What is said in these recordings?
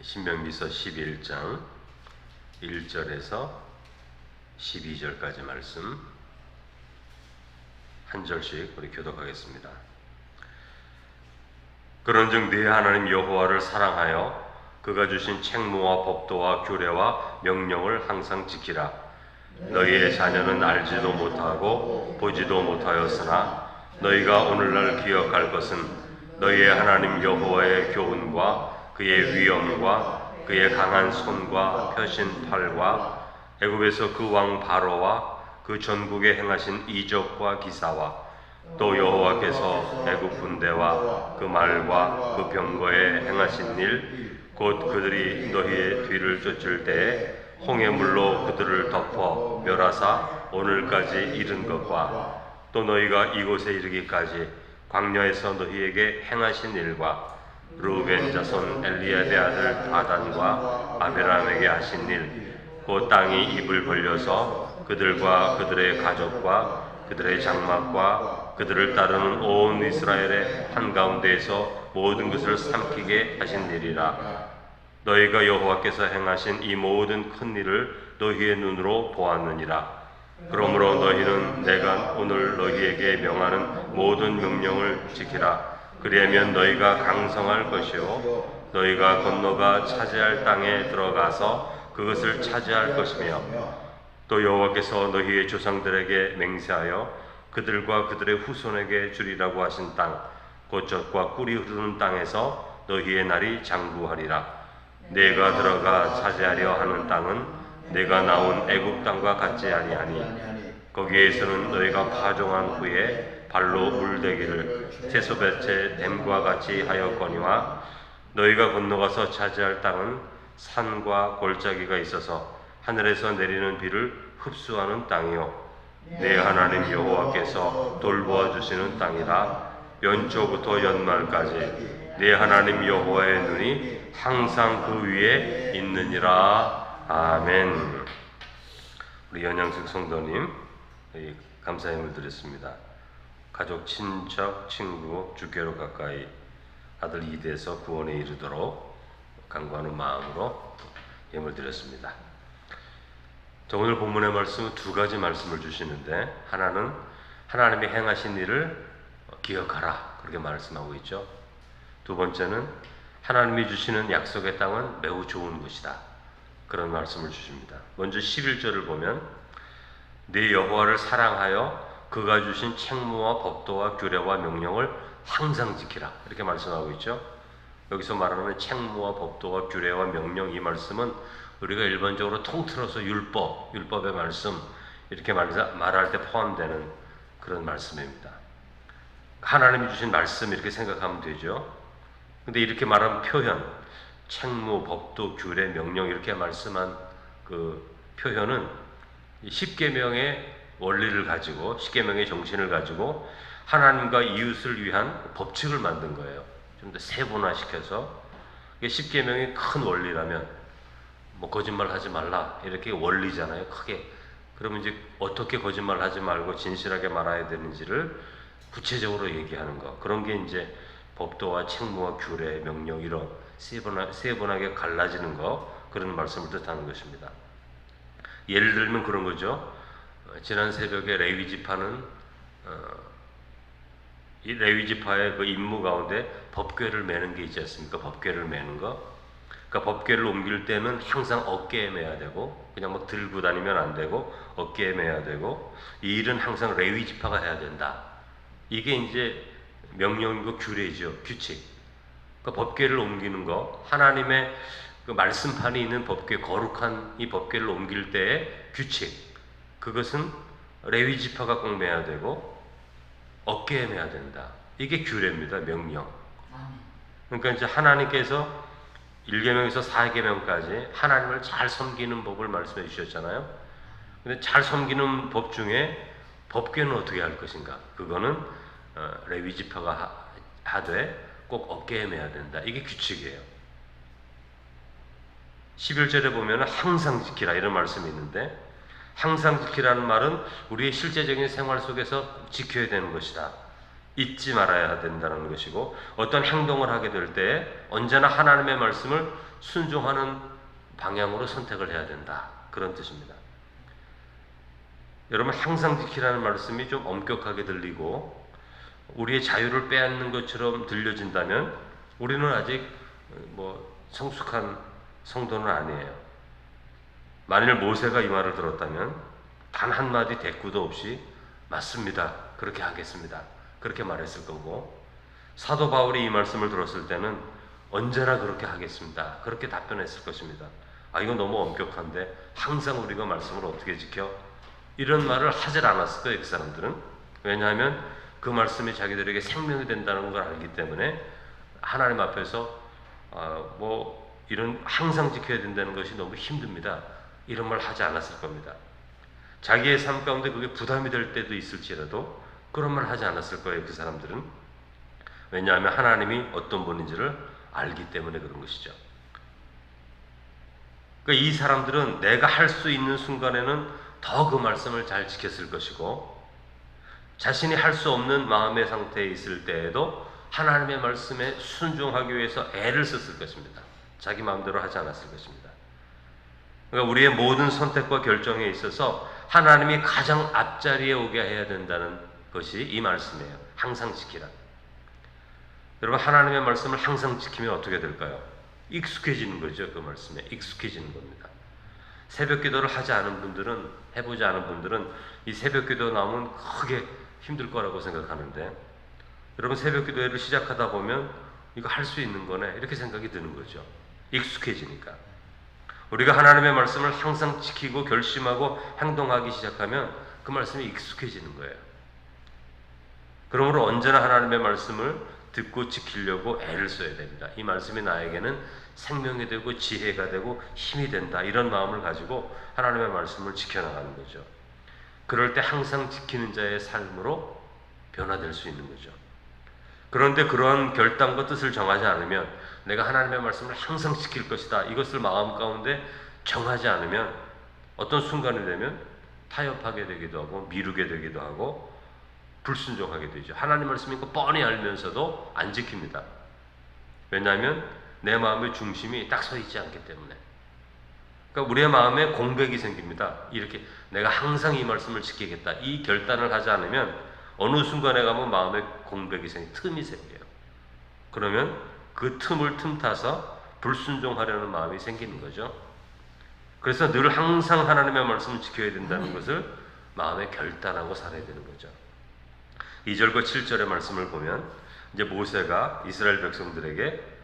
신명기서 11장 1절에서 12절까지 말씀 한 절씩 우리 교독하겠습니다. 그런즉 네 하나님 여호와를 사랑하여 그가 주신 책무와 법도와 규례와 명령을 항상 지키라. 너희의 자녀는 알지도 못하고 보지도 못하였으나 너희가 오늘날 기억할 것은 너희의 하나님 여호와의 교훈과 그의 위엄과 그의 강한 손과 펴신 팔과 애굽에서 그 왕 바로와 그 전국에 행하신 이적과 기사와 또 여호와께서 애굽 군대와 그 말과 그 병거에 행하신 일 곧 그들이 너희의 뒤를 쫓을 때에 홍해 물로 그들을 덮어 멸하사 오늘까지 이른 것과 또 너희가 이곳에 이르기까지 광야에서 너희에게 행하신 일과 르우벤 자손 엘리야의 아들 다단과 아베람에게 하신 일 곧 땅이 입을 벌려서 그들과 그들의 가족과 그들의 장막과 그들을 따르는 온 이스라엘의 한가운데에서 모든 것을 삼키게 하신 일이라. 너희가 여호와께서 행하신 이 모든 큰 일을 너희의 눈으로 보았느니라. 그러므로 너희는 내가 오늘 너희에게 명하는 모든 명령을 지키라. 그리하면 너희가 강성할 것이요 너희가 건너가 차지할 땅에 들어가서 그것을 차지할 것이며 또 여호와께서 너희의 조상들에게 맹세하여 그들과 그들의 후손에게 주리라고 하신 땅 곧 젖과 꿀이 흐르는 땅에서 너희의 날이 장구하리라. 내가 들어가 차지하려 하는 땅은 내가 나온 애굽 땅과 같지 아니하니 거기에서는 너희가 파종한 후에 발로 물대기를 채소밭의 댐과 같이 하였거니와 너희가 건너가서 차지할 땅은 산과 골짜기가 있어서 하늘에서 내리는 비를 흡수하는 땅이요 내 하나님 여호와께서 돌보아 주시는 땅이라. 연초부터 연말까지 내 하나님 여호와의 눈이 항상 그 위에 있느니라. 아멘. 우리 연양숙 성도님 감사의 힘을 드렸습니다. 가족, 친척, 친구 주께로 가까이 아들 이대에서 구원에 이르도록 간구하는 마음으로 힘을 드렸습니다. 오늘 본문의 말씀은 두 가지 말씀을 주시는데 하나는 하나님이 행하신 일을 기억하라 그렇게 말씀하고 있죠. 두 번째는 하나님이 주시는 약속의 땅은 매우 좋은 곳이다 그런 말씀을 주십니다. 먼저 11절을 보면 네 여호와를 사랑하여 그가 주신 책무와 법도와 규례와 명령을 항상 지키라 이렇게 말씀하고 있죠. 여기서 말하는 책무와 법도와 규례와 명령 이 말씀은 우리가 일반적으로 통틀어서 율법의 말씀 이렇게 말할 때 포함되는 그런 말씀입니다. 하나님이 주신 말씀 이렇게 생각하면 되죠. 근데 이렇게 말하는 표현, 책무, 법도, 규례, 명령 이렇게 말씀한 그 표현은 십계명의 원리를 가지고 십계명의 정신을 가지고 하나님과 이웃을 위한 법칙을 만든 거예요. 좀 더 세분화시켜서 십계명의 큰 원리라면 뭐 거짓말하지 말라 이렇게 원리잖아요. 크게. 그러면 이제 어떻게 거짓말하지 말고 진실하게 말해야 되는지를 구체적으로 얘기하는 거. 그런 게 이제 법도와 책무와 규례, 명령 이런 세분하게 갈라지는 거 그런 말씀을 뜻하는 것입니다. 예를 들면 그런 거죠. 지난 새벽에 레위 지파는 이 레위 지파의 그 임무 가운데 법궤를 매는 게 있지 않습니까? 법궤를 매는 거. 그러니까 법궤를 옮길 때는 항상 어깨에 매야 되고 그냥 막 들고 다니면 안 되고 어깨에 매야 되고 이 일은 항상 레위 지파가 해야 된다. 이게 이제 명령이고 규례죠. 규칙. 그러니까 법궤를 옮기는 거 하나님의 그 말씀판이 있는 법궤 거룩한 이 법궤를 옮길 때의 규칙 그것은 레위 지파가 꼭 매야 되고 어깨에 매야 된다. 이게 규례입니다. 명령. 그러니까 이제 하나님께서 1계명에서 4계명까지 하나님을 잘 섬기는 법을 말씀해 주셨잖아요. 근데 잘 섬기는 법 중에 법궤는 어떻게 할 것인가? 그거는 레위 지파가 하되 꼭 어깨에 매야 된다. 이게 규칙이에요. 11절에 보면 항상 지키라 이런 말씀이 있는데 항상 지키라는 말은 우리의 실제적인 생활 속에서 지켜야 되는 것이다. 잊지 말아야 된다는 것이고, 어떤 행동을 하게 될 때 언제나 하나님의 말씀을 순종하는 방향으로 선택을 해야 된다, 그런 뜻입니다. 여러분, 항상 지키라는 말씀이 좀 엄격하게 들리고 우리의 자유를 빼앗는 것처럼 들려진다면 우리는 아직 성숙한 성도는 아니에요. 만일 모세가 이 말을 들었다면 단 한마디 대꾸도 없이 맞습니다, 그렇게 하겠습니다, 그렇게 말했을 거고, 사도 바울이 이 말씀을 들었을 때는 언제나 그렇게 하겠습니다, 그렇게 답변했을 것입니다. 이건 너무 엄격한데 항상 우리가 말씀을 어떻게 지켜? 이런 말을 하질 않았을 거예요, 그 사람들은. 왜냐하면 그 말씀이 자기들에게 생명이 된다는 걸 알기 때문에 하나님 앞에서 이런 항상 지켜야 된다는 것이 너무 힘듭니다, 이런 말 하지 않았을 겁니다. 자기의 삶 가운데 그게 부담이 될 때도 있을지라도 그런 말 하지 않았을 거예요, 그 사람들은. 왜냐하면 하나님이 어떤 분인지를 알기 때문에 그런 것이죠. 그러니까 이 사람들은 내가 할 수 있는 순간에는 더 그 말씀을 잘 지켰을 것이고, 자신이 할 수 없는 마음의 상태에 있을 때에도 하나님의 말씀에 순종하기 위해서 애를 썼을 것입니다. 자기 마음대로 하지 않았을 것입니다. 그러니까 우리의 모든 선택과 결정에 있어서 하나님이 가장 앞자리에 오게 해야 된다는 것이 이 말씀이에요. 항상 지키라. 여러분, 하나님의 말씀을 항상 지키면 어떻게 될까요? 익숙해지는 거죠. 그 말씀에 익숙해지는 겁니다. 새벽 기도를 하지 않은 분들은, 해보지 않은 분들은 이 새벽 기도 나오면 크게 힘들 거라고 생각하는데, 여러분, 새벽 기도회를 시작하다 보면 이거 할 수 있는 거네, 이렇게 생각이 드는 거죠. 익숙해지니까. 우리가 하나님의 말씀을 항상 지키고 결심하고 행동하기 시작하면 그 말씀이 익숙해지는 거예요. 그러므로 언제나 하나님의 말씀을 듣고 지키려고 애를 써야 됩니다. 이 말씀이 나에게는 생명이 되고 지혜가 되고 힘이 된다, 이런 마음을 가지고 하나님의 말씀을 지켜나가는 거죠. 그럴 때 항상 지키는 자의 삶으로 변화될 수 있는 거죠. 그런데 그러한 결단과 뜻을 정하지 않으면, 내가 하나님의 말씀을 항상 지킬 것이다, 이것을 마음 가운데 정하지 않으면 어떤 순간이 되면 타협하게 되기도 하고 미루게 되기도 하고 불순종하게 되죠. 하나님 말씀인 거 뻔히 알면서도 안 지킵니다. 왜냐하면 내 마음의 중심이 딱 서 있지 않기 때문에. 그러니까 우리의 마음에 공백이 생깁니다. 이렇게 내가 항상 이 말씀을 지키겠다, 이 결단을 하지 않으면 어느 순간에 가면 마음에 공백이 틈이 생겨요. 그러면 그 틈을 틈타서 불순종하려는 마음이 생기는 거죠. 그래서 늘 항상 하나님의 말씀을 지켜야 된다는 것을 마음에 결단하고 살아야 되는 거죠. 2절과 7절의 말씀을 보면 이제 모세가 이스라엘 백성들에게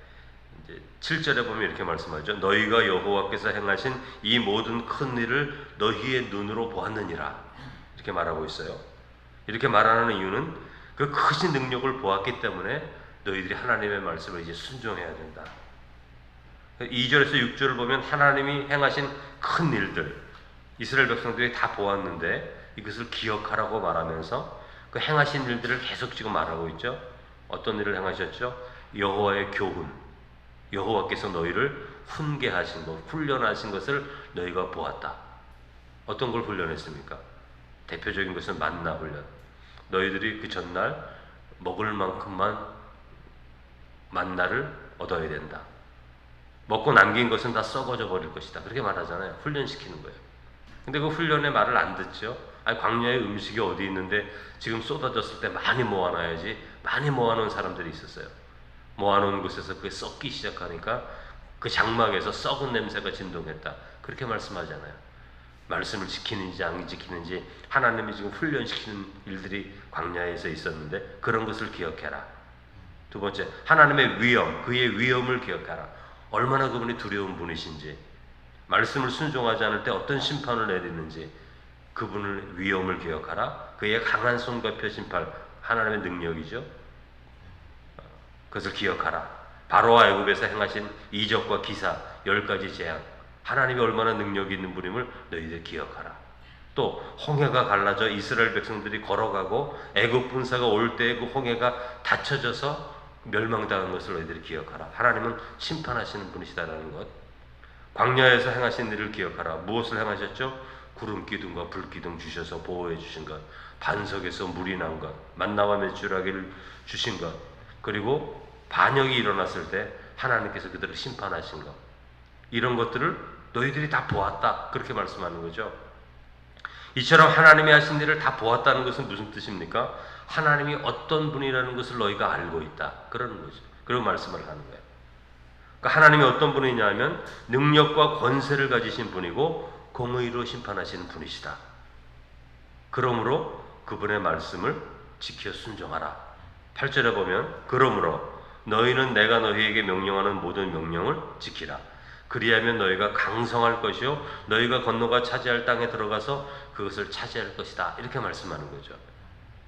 이제 7절에 보면 이렇게 말씀하죠. 너희가 여호와께서 행하신 이 모든 큰 일을 너희의 눈으로 보았느니라, 이렇게 말하고 있어요. 이렇게 말하는 이유는 그 크신 능력을 보았기 때문에 너희들이 하나님의 말씀을 이제 순종해야 된다. 2절에서 6절을 보면 하나님이 행하신 큰 일들, 이스라엘 백성들이 다 보았는데 이것을 기억하라고 말하면서 그 행하신 일들을 계속 지금 말하고 있죠. 어떤 일을 행하셨죠? 여호와의 교훈, 여호와께서 너희를 훈계하신 것, 훈련하신 것을 너희가 보았다. 어떤 걸 훈련했습니까? 대표적인 것은 만나 훈련. 너희들이 그 전날 먹을 만큼만 만나를 얻어야 된다. 먹고 남긴 것은 다 썩어져 버릴 것이다, 그렇게 말하잖아요. 훈련시키는 거예요. 근데 그 훈련의 말을 안 듣죠. 광야에 음식이 어디 있는데 지금 쏟아졌을 때 많이 모아놔야지. 많이 모아놓은 사람들이 있었어요. 모아놓은 곳에서 그게 썩기 시작하니까 그 장막에서 썩은 냄새가 진동했다, 그렇게 말씀하잖아요. 말씀을 지키는지 안 지키는지 하나님이 지금 훈련시키는 일들이 광야에서 있었는데 그런 것을 기억해라. 두 번째, 하나님의 위엄, 그의 위엄을 기억하라. 얼마나 그분이 두려운 분이신지, 말씀을 순종하지 않을 때 어떤 심판을 내리는지 그분의 위엄을 기억하라. 그의 강한 손과 펴신 팔, 하나님의 능력이죠. 그것을 기억하라. 바로와 애굽에서 행하신 이적과 기사 10가지 재앙, 하나님이 얼마나 능력이 있는 분임을 너희들 기억하라. 또 홍해가 갈라져 이스라엘 백성들이 걸어가고 애굽 군사가 올 때 그 홍해가 닫혀져서 멸망당한 것을 너희들이 기억하라. 하나님은 심판하시는 분이시다라는 것. 광야에서 행하신 일을 기억하라. 무엇을 행하셨죠? 구름 기둥과 불 기둥 주셔서 보호해 주신 것, 반석에서 물이 난 것, 만나와 메추라기를 주신 것, 그리고 반역이 일어났을 때 하나님께서 그들을 심판하신 것, 이런 것들을 너희들이 다 보았다, 그렇게 말씀하는 거죠. 이처럼 하나님이 하신 일을 다 보았다는 것은 무슨 뜻입니까? 하나님이 어떤 분이라는 것을 너희가 알고 있다, 그러는 거죠. 그런 말씀을 하는 거예요. 그러니까 하나님이 어떤 분이냐면 능력과 권세를 가지신 분이고 공의로 심판하시는 분이시다. 그러므로 그분의 말씀을 지켜 순종하라. 8절에 보면 그러므로 너희는 내가 너희에게 명령하는 모든 명령을 지키라. 그리하면 너희가 강성할 것이요 너희가 건너가 차지할 땅에 들어가서 그것을 차지할 것이다. 이렇게 말씀하는 거죠.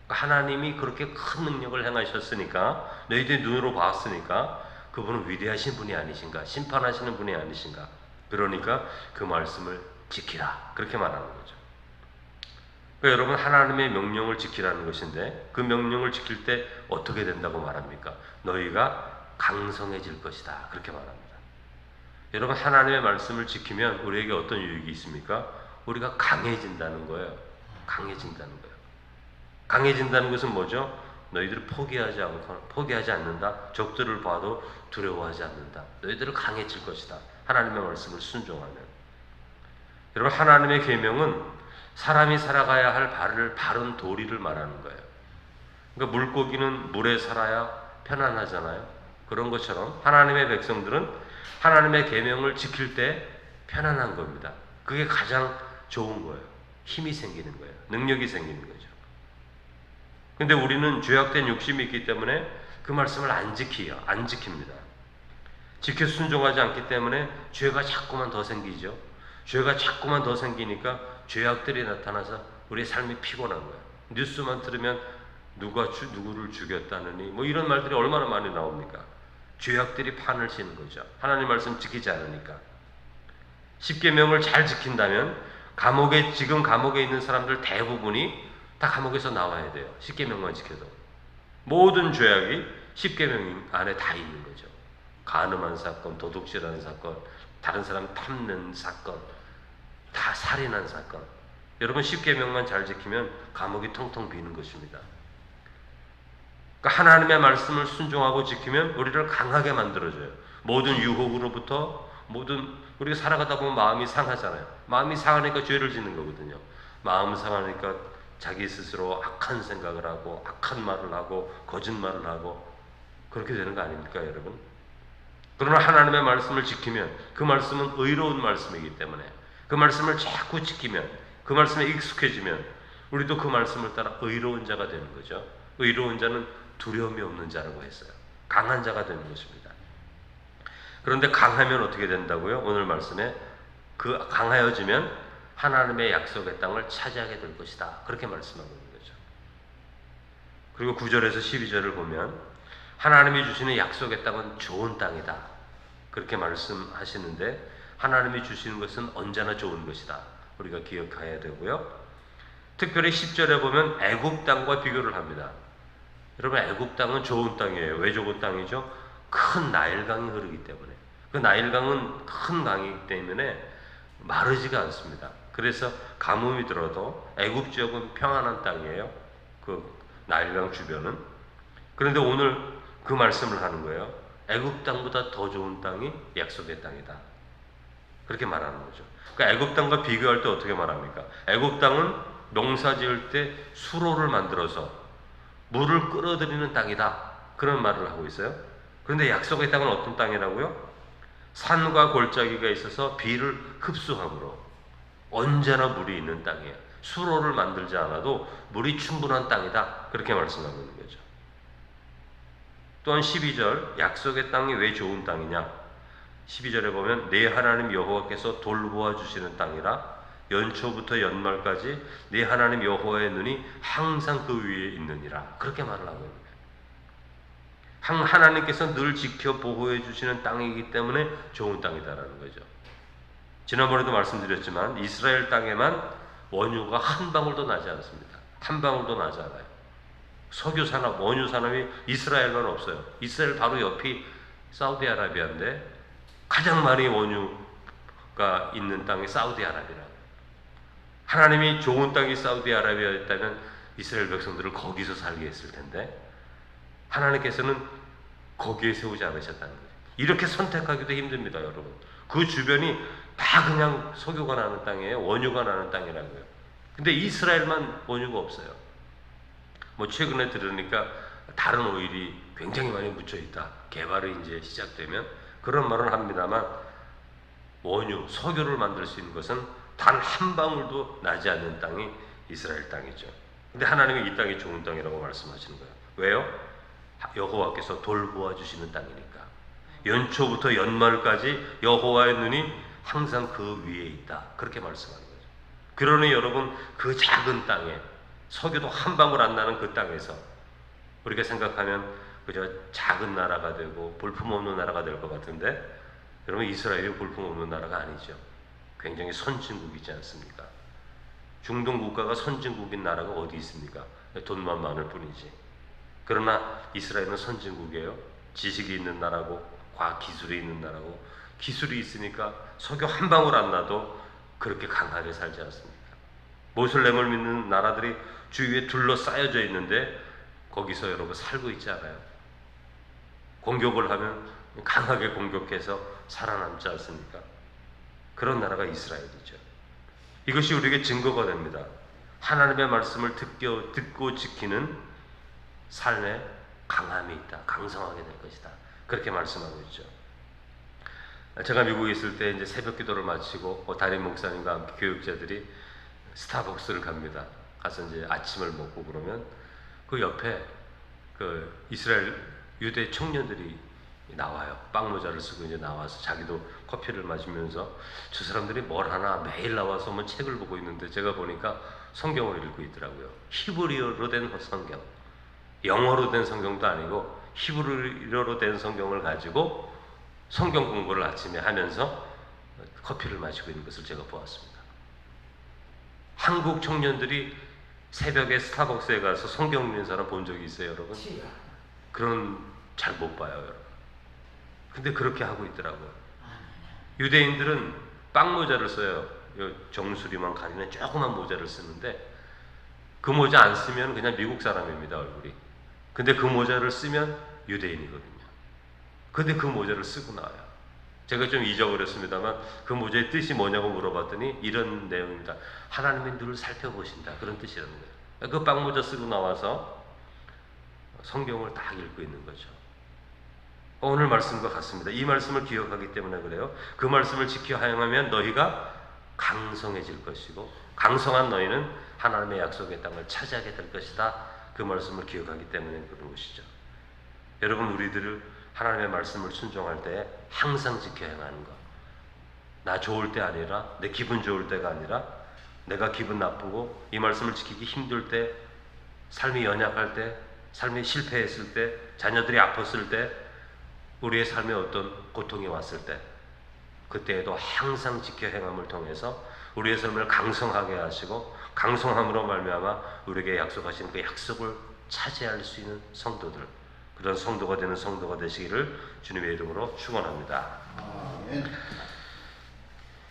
하나님이 그렇게 큰 능력을 행하셨으니까, 너희들이 눈으로 봤으니까 그분은 위대하신 분이 아니신가, 심판하시는 분이 아니신가. 그러니까 그 말씀을 지키라, 그렇게 말하는 거죠. 그러니까 여러분, 하나님의 명령을 지키라는 것인데 그 명령을 지킬 때 어떻게 된다고 말합니까? 너희가 강성해질 것이다, 그렇게 말합니다. 여러분, 하나님의 말씀을 지키면 우리에게 어떤 유익이 있습니까? 우리가 강해진다는 거예요. 강해진다는 거예요. 강해진다는 것은 뭐죠? 너희들을 포기하지 않는다. 적들을 봐도 두려워하지 않는다. 너희들은 강해질 것이다. 하나님의 말씀을 순종하면. 여러분, 하나님의 계명은 사람이 살아가야 할 바른 도리를 말하는 거예요. 그러니까 물고기는 물에 살아야 편안하잖아요. 그런 것처럼 하나님의 백성들은 하나님의 계명을 지킬 때 편안한 겁니다. 그게 가장 좋은 거예요. 힘이 생기는 거예요. 능력이 생기는 거죠. 근데 우리는 죄악된 욕심이 있기 때문에 그 말씀을 안 지킵니다. 지켜 순종하지 않기 때문에 죄가 자꾸만 더 생기죠. 죄가 자꾸만 더 생기니까 죄악들이 나타나서 우리의 삶이 피곤한 거예요. 뉴스만 들으면 누가 누구를 죽였다느니 뭐 이런 말들이 얼마나 많이 나옵니까? 죄악들이 판을 치는 거죠. 하나님 말씀 지키지 않으니까. 십계명을 잘 지킨다면 지금 감옥에 있는 사람들 대부분이 다 감옥에서 나와야 돼요. 십계명만 지켜도. 모든 죄악이 십계명 안에 다 있는 거죠. 간음한 사건, 도둑질하는 사건, 다른 사람 탐는 사건, 다 살인한 사건. 여러분, 십계명만 잘 지키면 감옥이 텅텅 비는 것입니다. 그러니까 하나님의 말씀을 순종하고 지키면 우리를 강하게 만들어줘요. 모든 유혹으로부터, 우리가 살아가다 보면 마음이 상하잖아요. 마음이 상하니까 죄를 짓는 거거든요. 마음 상하니까 자기 스스로 악한 생각을 하고 악한 말을 하고 거짓말을 하고 그렇게 되는 거 아닙니까, 여러분? 그러나 하나님의 말씀을 지키면, 그 말씀은 의로운 말씀이기 때문에 그 말씀을 자꾸 지키면, 그 말씀에 익숙해지면 우리도 그 말씀을 따라 의로운 자가 되는 거죠. 의로운 자는 두려움이 없는 자라고 했어요. 강한 자가 되는 것입니다. 그런데 강하면 어떻게 된다고요? 오늘 말씀에 그 강하여지면 하나님의 약속의 땅을 차지하게 될 것이다, 그렇게 말씀하고 있는 거죠. 그리고 9절에서 12절을 보면 하나님이 주시는 약속의 땅은 좋은 땅이다, 그렇게 말씀하시는데 하나님이 주시는 것은 언제나 좋은 것이다, 우리가 기억해야 되고요. 특별히 10절에 보면 애굽 땅과 비교를 합니다. 여러분, 애굽 땅은 좋은 땅이에요. 왜 좋은 땅이죠? 큰 나일강이 흐르기 때문에. 그 나일강은 큰 강이기 때문에 마르지가 않습니다. 그래서 가뭄이 들어도 애굽 지역은 평안한 땅이에요. 그 나일강 주변은. 그런데 오늘 그 말씀을 하는 거예요. 애굽 땅보다 더 좋은 땅이 약속의 땅이다, 그렇게 말하는 거죠. 그러니까 애굽 땅과 비교할 때 어떻게 말합니까? 애굽 땅은 농사 지을 때 수로를 만들어서 물을 끌어들이는 땅이다, 그런 말을 하고 있어요. 그런데 약속의 땅은 어떤 땅이라고요? 산과 골짜기가 있어서 비를 흡수함으로 언제나 물이 있는 땅이에요. 수로를 만들지 않아도 물이 충분한 땅이다, 그렇게 말씀하고 있는 거죠. 또한 12절, 약속의 땅이 왜 좋은 땅이냐? 12절에 보면 내 하나님 여호와께서 돌보아 주시는 땅이라 연초부터 연말까지 내 하나님 여호와의 눈이 항상 그 위에 있느니라, 그렇게 말을 하고 있는 거예요. 하나님께서 늘 지켜 보호해 주시는 땅이기 때문에 좋은 땅이다라는 거죠. 지난번에도 말씀드렸지만 이스라엘 땅에만 원유가 한 방울도 나지 않습니다. 한 방울도 나지 않아요. 석유 산업, 원유 산업이 이스라엘만 없어요. 이스라엘 바로 옆이 사우디아라비아인데 가장 많이 원유가 있는 땅이 사우디아라비아라고. 하나님이 좋은 땅이 사우디아라비아였다면 이스라엘 백성들을 거기서 살게 했을 텐데 하나님께서는 거기에 세우지 않으셨다는 거죠. 이렇게 선택하기도 힘듭니다, 여러분. 그 주변이 다 그냥 석유가 나는 땅이에요. 원유가 나는 땅이라고요. 근데 이스라엘만 원유가 없어요. 뭐 최근에 들으니까 다른 오일이 굉장히 많이 묻혀 있다. 개발이 이제 시작되면 그런 말은 합니다만 원유, 석유를 만들 수 있는 것은 단 한 방울도 나지 않는 땅이 이스라엘 땅이죠. 근데 하나님이 이 땅이 좋은 땅이라고 말씀하시는 거예요. 왜요? 여호와께서 돌보아 주시는 땅이니까. 연초부터 연말까지 여호와의 눈이 항상 그 위에 있다. 그렇게 말씀하는 거죠. 그러니 여러분, 그 작은 땅에 석유도 한 방울 안 나는 그 땅에서 우리가 생각하면 그저 작은 나라가 되고 볼품없는 나라가 될 것 같은데 여러분, 이스라엘이 볼품없는 나라가 아니죠. 굉장히 선진국이지 않습니까? 중동 국가가 선진국인 나라가 어디 있습니까? 돈만 많을 뿐이지. 그러나 이스라엘은 선진국이에요. 지식이 있는 나라고 과학 기술이 있는 나라고 기술이 있으니까 석유 한 방울 안 나도 그렇게 강하게 살지 않습니까? 모슬렘을 믿는 나라들이 주위에 둘러싸여져 있는데 거기서 여러분 살고 있지 않아요? 공격을 하면 강하게 공격해서 살아남지 않습니까? 그런 나라가 이스라엘이죠. 이것이 우리에게 증거가 됩니다. 하나님의 말씀을 듣고 지키는 삶에 강함이 있다. 강성하게 될 것이다. 그렇게 말씀하고 있죠. 제가 미국에 있을 때 이제 새벽 기도를 마치고 담임 목사님과 함께 교육자들이 스타벅스를 갑니다. 가서 이제 아침을 먹고 그러면 그 옆에 그 이스라엘 유대 청년들이 나와요. 빵 모자를 쓰고 이제 나와서 자기도 커피를 마시면서 저 사람들이 뭘 하나 매일 나와서 뭐 책을 보고 있는데 제가 보니까 성경을 읽고 있더라고요. 히브리어로 된 성경, 영어로 된 성경도 아니고 히브리어로 된 성경을 가지고 성경 공부를 아침에 하면서 커피를 마시고 있는 것을 제가 보았습니다. 한국 청년들이 새벽에 스타벅스에 가서 성경 읽는 사람 본 적이 있어요, 여러분? 그런 잘 못 봐요, 여러분. 근데 그렇게 하고 있더라고요. 유대인들은 빵 모자를 써요. 정수리만 가리는 조그만 모자를 쓰는데 그 모자 안 쓰면 그냥 미국 사람입니다, 얼굴이. 근데 그 모자를 쓰면 유대인이거든요. 근데 그 모자를 쓰고 나와요. 제가 좀 잊어버렸습니다만 그 모자의 뜻이 뭐냐고 물어봤더니 이런 내용입니다. 하나님이 늘 살펴보신다. 그런 뜻이라는 거예요. 그 빵 모자 쓰고 나와서 성경을 딱 읽고 있는 거죠. 오늘 말씀과 같습니다. 이 말씀을 기억하기 때문에 그래요. 그 말씀을 지켜 행하면 너희가 강성해질 것이고 강성한 너희는 하나님의 약속의 땅을 차지하게 될 것이다. 그 말씀을 기억하기 때문에 그런 것이죠. 여러분, 우리들을 하나님의 말씀을 순종할 때 항상 지켜 행하는 것. 나 좋을 때 아니라, 내 기분 좋을 때가 아니라, 내가 기분 나쁘고 이 말씀을 지키기 힘들 때, 삶이 연약할 때, 삶이 실패했을 때, 자녀들이 아팠을 때, 우리의 삶에 어떤 고통이 왔을 때 그때에도 항상 지켜 행함을 통해서 우리의 삶을 강성하게 하시고 강성함으로 말미암아 우리에게 약속하신 그 약속을 차지할 수 있는 성도들, 그런 성도가 되는 성도가 되시기를 주님의 이름으로 축원합니다.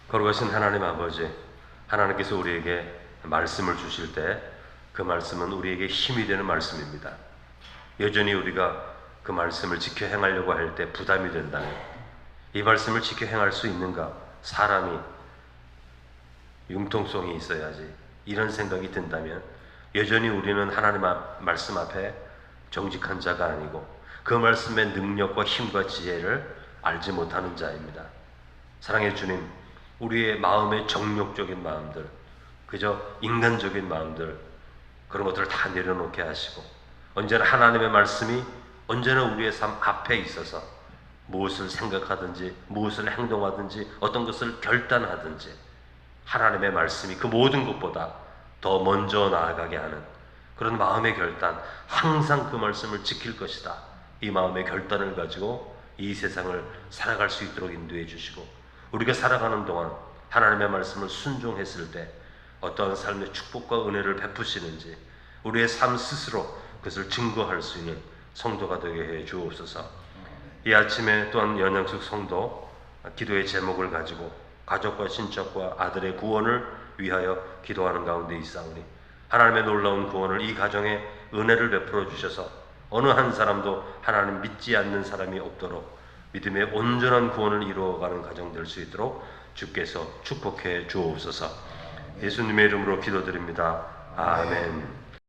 거룩하신 하나님 아버지, 하나님께서 우리에게 말씀을 주실 때 그 말씀은 우리에게 힘이 되는 말씀입니다. 여전히 우리가 그 말씀을 지켜 행하려고 할 때 부담이 된다면, 이 말씀을 지켜 행할 수 있는가? 사람이 융통성이 있어야지, 이런 생각이 든다면 여전히 우리는 하나님 말씀 앞에 정직한 자가 아니고 그 말씀의 능력과 힘과 지혜를 알지 못하는 자입니다. 사랑의 주님, 우리의 마음의 정욕적인 마음들, 그저 인간적인 마음들, 그런 것들을 다 내려놓게 하시고 언제나 하나님의 말씀이 언제나 우리의 삶 앞에 있어서 무엇을 생각하든지 무엇을 행동하든지 어떤 것을 결단하든지 하나님의 말씀이 그 모든 것보다 더 먼저 나아가게 하는 그런 마음의 결단, 항상 그 말씀을 지킬 것이다, 이 마음의 결단을 가지고 이 세상을 살아갈 수 있도록 인도해 주시고, 우리가 살아가는 동안 하나님의 말씀을 순종했을 때 어떠한 삶의 축복과 은혜를 베푸시는지 우리의 삶 스스로 그것을 증거할 수 있는 성도가 되게 해 주옵소서. 이 아침에 또한 연양숙 성도 기도의 제목을 가지고 가족과 친척과 아들의 구원을 위하여 기도하는 가운데 있사오니 하나님의 놀라운 구원을 이 가정에 은혜를 베풀어 주셔서 어느 한 사람도 하나님 믿지 않는 사람이 없도록 믿음의 온전한 구원을 이루어가는 가정 될 수 있도록 주께서 축복해 주옵소서. 예수님의 이름으로 기도드립니다. 아멘.